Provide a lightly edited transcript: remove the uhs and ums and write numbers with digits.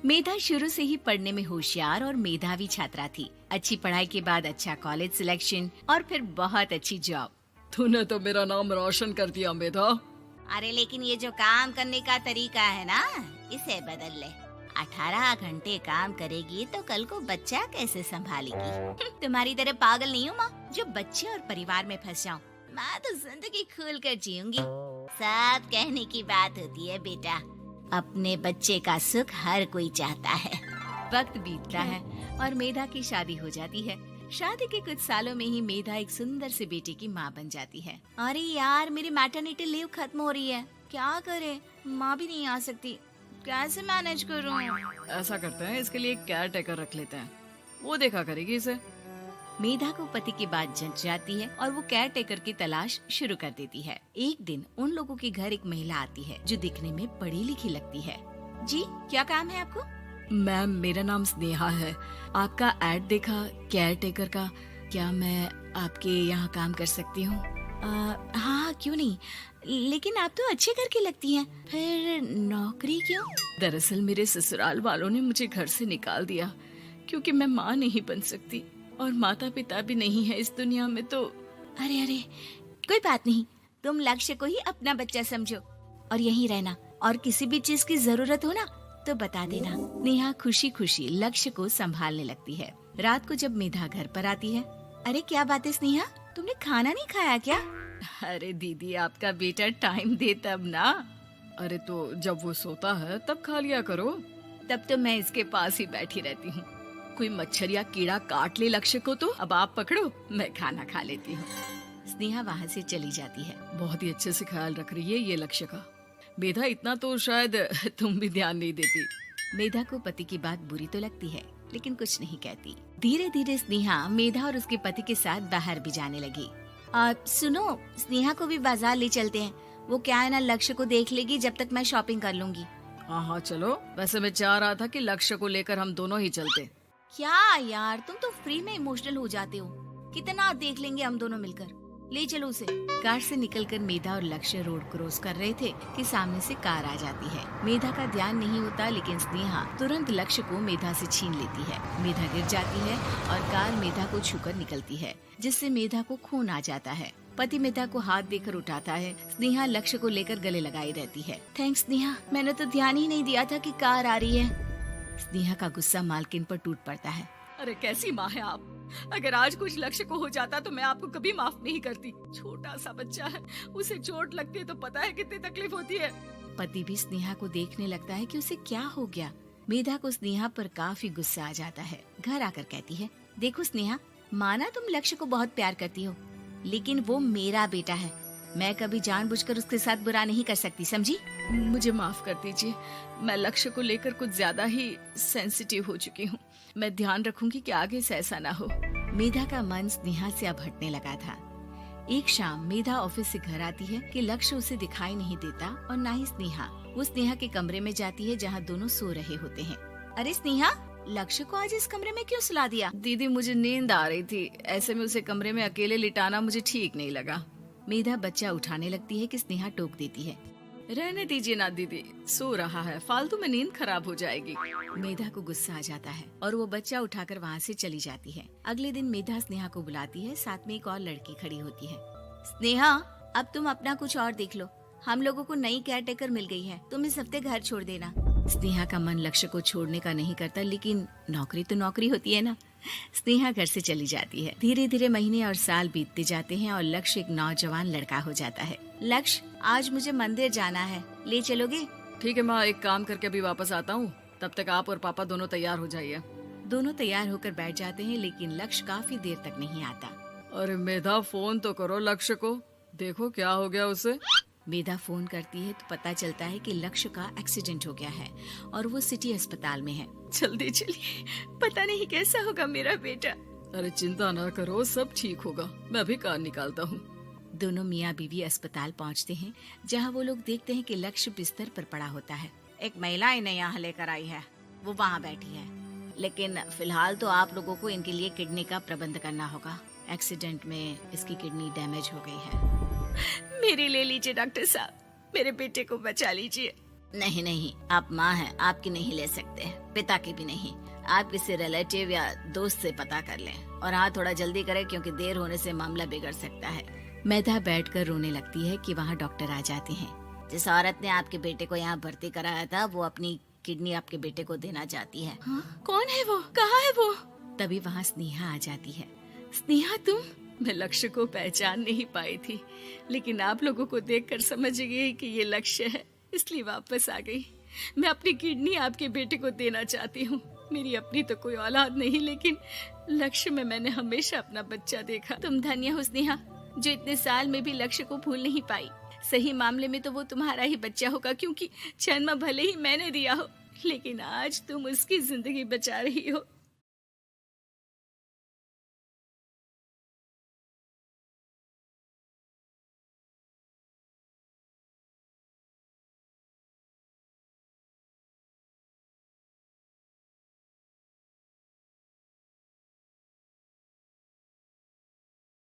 मेधा शुरू से ही पढ़ने में होशियार और मेधावी छात्रा थी। अच्छी पढ़ाई के बाद अच्छा कॉलेज सिलेक्शन और फिर बहुत अच्छी जॉब। तूने तो मेरा नाम रोशन कर दिया मेधा। अरे लेकिन ये जो काम करने का तरीका है ना, इसे बदल ले। 18 घंटे काम करेगी तो कल को बच्चा कैसे संभालेगी? तुम्हारी तरह पागल नहीं हूँ माँ, जो बच्चे और परिवार में फंस जाऊँ। मैं तो जिंदगी खुल कर जीऊंगी। सब कहने की बात होती है बेटा, अपने बच्चे का सुख हर कोई चाहता है। वक्त बीतता है और मेधा की शादी हो जाती है। शादी के कुछ सालों में ही मेधा एक सुंदर से बेटे की माँ बन जाती है। अरे यार, मेरी मैटरनिटी लीव खत्म हो रही है, क्या करे? माँ भी नहीं आ सकती, कैसे मैनेज करूँ? ऐसा करते हैं, इसके लिए एक केयर टेकर रख लेते हैं, वो देखा करेगी इसे। मेधा को पति की बात जंच जाती है और वो केयर टेकर की तलाश शुरू कर देती है। एक दिन उन लोगों के घर एक महिला आती है जो दिखने में पढ़ी लिखी लगती है। जी, क्या काम है आपको? मैम, मेरा नाम स्नेहा है। आपका एड देखा केयर टेकर का, क्या मैं आपके यहाँ काम कर सकती हूँ? हाँ, क्यों नहीं, लेकिन आप तो अच्छे घर की लगती हैं, फिर नौकरी क्यों? दरअसल मेरे ससुराल वालों ने मुझे घर से निकाल दिया क्योंकि मैं माँ नहीं बन सकती और माता पिता भी नहीं है इस दुनिया में। तो अरे अरे, कोई बात नहीं, तुम लक्ष्य को ही अपना बच्चा समझो और यहीं रहना, और किसी भी चीज की जरूरत हो ना तो बता देना। नेहा खुशी खुशी लक्ष्य को संभालने लगती है। रात को जब मेधा घर पर आती है, अरे क्या बात है स्नेहा, तुमने खाना नहीं खाया क्या? अरे दीदी, आपका बेटा टाइम दे तब ना। अरे तो जब वो सोता है तब खा लिया करो। तब तो मैं इसके पास ही बैठी रहती हूँ। कोई मच्छर या कीड़ा काट ले लक्ष्य को तो अब आप पकड़ो, मैं खाना खा लेती हूँ। स्नेहा वहाँ से चली जाती है। बहुत ही अच्छे से ख्याल रख रही है ये लक्ष्य का। मेधा, इतना तो शायद तुम भी ध्यान नहीं देती। मेधा को पति की बात बुरी तो लगती है, लेकिन कुछ नहीं कहती। धीरे धीरे स्नेहा मेधा और उसके पति के साथ बाहर भी जाने लगी। सुनो, स्नेहा को भी बाजार ले चलते हैं, वो क्या है ना, लक्ष्य को देख लेगी जब तक मैं शॉपिंग कर लूंगी। हाँ हाँ चलो, वैसे मैं चाह रहा था कि लक्ष्य को लेकर हम दोनों ही चलते। क्या यार, तुम तो फ्री में इमोशनल हो जाते हो, कितना देख लेंगे हम दोनों मिलकर, ले चलो उसे। कार से निकलकर मेधा और लक्ष्य रोड क्रॉस कर रहे थे कि सामने से कार आ जाती है। मेधा का ध्यान नहीं होता, लेकिन स्नेहा तुरंत लक्ष्य को मेधा से छीन लेती है। मेधा गिर जाती है और कार मेधा को छूकर निकलती है, जिससे मेधा को खून आ जाता है। पति मेधा को हाथ देकर उठाता है। स्नेहा लक्ष्य को लेकर गले लगाई रहती है। थैंक्स स्नेहा, मैंने तो ध्यान ही नहीं दिया था कि कार आ रही है। स्नेहा का गुस्सा मालकिन पर टूट पड़ता है। अरे कैसी माँ है आप, अगर आज कुछ लक्ष्य को हो जाता तो मैं आपको कभी माफ नहीं करती। छोटा सा बच्चा है, उसे चोट लगती है तो पता है कितनी तकलीफ होती है। पति भी स्नेहा को देखने लगता है कि उसे क्या हो गया। मेधा को स्नेहा पर काफी गुस्सा आ जाता है। घर आकर कहती है, देखो स्नेहा, माना तुम लक्ष्य को बहुत प्यार करती हो, लेकिन वो मेरा बेटा है, मैं कभी जानबूझकर उसके साथ बुरा नहीं कर सकती, समझी? मुझे माफ कर दीजिए, मैं लक्ष्य को लेकर कुछ ज्यादा ही सेंसिटिव हो चुकी हूँ। मैं ध्यान रखूंगी कि आगे से ऐसा ना हो। मेधा का मन स्नेहा से अब हटने लगा था। एक शाम मेधा ऑफिस से घर आती है कि लक्ष्य उसे दिखाई नहीं देता और ना ही स्नेहा। वो स्नेहा के कमरे में जाती है जहाँ दोनों सो रहे होते हैं। अरे स्नेहा, लक्ष्य को आज इस कमरे में क्यों सुला दिया? दीदी, मुझे नींद आ रही थी, ऐसे में उसे कमरे में अकेले लिटाना मुझे ठीक नहीं लगा। मेधा बच्चा उठाने लगती है कि स्नेहा टोक देती है। रहने दीजिए ना दीदी, सो रहा है, फालतू में नींद खराब हो जाएगी। मेधा को गुस्सा आ जाता है और वो बच्चा उठाकर वहाँ से चली जाती है। अगले दिन मेधा स्नेहा को बुलाती है, साथ में एक और लड़की खड़ी होती है। स्नेहा, अब तुम अपना कुछ और देख लो, हम लोगों को नई केयर टेकर मिल गई है, तुम इस हफ्ते घर छोड़ देना। स्नेहा का मन लक्ष्य को छोड़ने का नहीं करता, लेकिन नौकरी तो नौकरी होती है ना। स्नेहा घर से चली जाती है। धीरे धीरे महीने और साल बीतते जाते हैं और लक्ष्य एक नौजवान लड़का हो जाता है। लक्ष्य, आज मुझे मंदिर जाना है, ले चलोगे? ठीक है माँ, एक काम करके अभी वापस आता हूँ, तब तक आप और पापा दोनों तैयार हो जाइए। दोनों तैयार होकर बैठ जाते हैं, लेकिन लक्ष्य काफी देर तक नहीं आता। अरे मेधा, फोन तो करो लक्ष्य को, देखो क्या हो गया उसे। मेधा फोन करती है तो पता चलता है कि लक्ष्य का एक्सीडेंट हो गया है और वो सिटी अस्पताल में है। जल्दी चलिए, पता नहीं कैसा होगा मेरा बेटा। अरे चिंता ना करो, सब ठीक होगा, मैं अभी कार निकालता हूँ। दोनों मियाँ बीवी अस्पताल पहुँचते हैं, जहाँ वो लोग देखते हैं कि लक्ष्य बिस्तर पर पड़ा होता है। एक महिला इन्हें यहाँ लेकर आई है, वो वहाँ बैठी है, लेकिन फिलहाल तो आप लोगों को इनके लिए किडनी का प्रबंध करना होगा। एक्सीडेंट में इसकी किडनी डैमेज हो गई है। मेरी ले लीजिए डॉक्टर साहब, मेरे बेटे को बचा लीजिए। नहीं नहीं, आप माँ हैं, आपकी नहीं ले सकते, पिता की भी नहीं। आप किसी रिलेटिव या दोस्त से पता कर लें और हाँ थोड़ा जल्दी करें क्योंकि देर होने से मामला बिगड़ सकता है। मेधा बैठकर रोने लगती है कि वहाँ डॉक्टर आ जाते हैं। जिस औरत ने आपके बेटे को यहाँ भर्ती कराया था वो अपनी किडनी आपके बेटे को देना चाहती है। हाँ? कौन है वो? कहाँ है वो? तभी वहाँ स्नेहा आ जाती है। स्नेहा तुम? मैं लक्ष्य को पहचान नहीं पाई थी, लेकिन आप लोगों को देखकर समझ गई कि ये लक्ष्य है, इसलिए वापस आ गई। मैं अपनी किडनी आपके बेटे को देना चाहती हूँ। मेरी अपनी तो कोई औलाद नहीं, लेकिन लक्ष्य में मैंने हमेशा अपना बच्चा देखा। तुम धन्य हो स्नेहा, जो इतने साल में भी लक्ष्य को भूल नहीं पाई। सही मामले में तो वो तुम्हारा ही बच्चा होगा, क्योंकि जन्म भले ही मैंने दिया हो, लेकिन आज तुम उसकी जिंदगी बचा रही हो।